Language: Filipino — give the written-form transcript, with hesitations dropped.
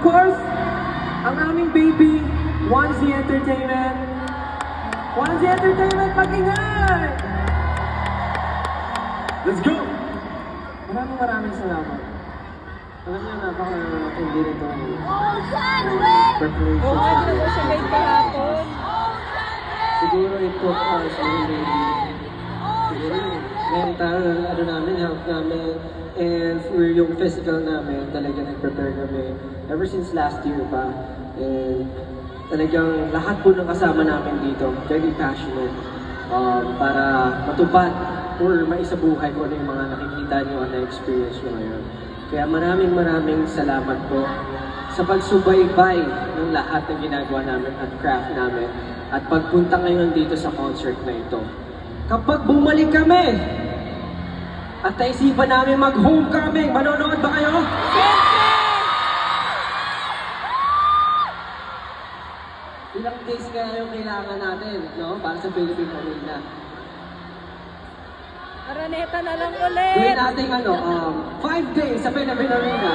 course, ang aming baby, Onesie Entertainment. Onesie Entertainment, mag-ingay! Let's go! Maraming salamat. Alam niyo, napaka-hindi nito. Preparation. Oo, hindi naman siya late kahapon. Siguro it took us really, siguro mental, help namin, and for yung physical namin, talaga nag-prepare kami ever since last year pa. And talagang lahat po ng kasama namin dito, very passionate para matupad or maisabuhay ko ano yung mga nakikita nyo at na-experience nyo ngayon. Kaya maraming salamat po sa pagsubaybay ng lahat ng ginagawa namin at craft namin at pagpunta ngayon dito sa concert na ito. Kapag bumalik kami at naisipan namin mag-homecoming, manonood ba kayo? Ilang days kaya yung kailangan natin, no? Para sa Philippine Arena. Araneta na lang ulit! Gawin natin 5 days sa Philippine Arena.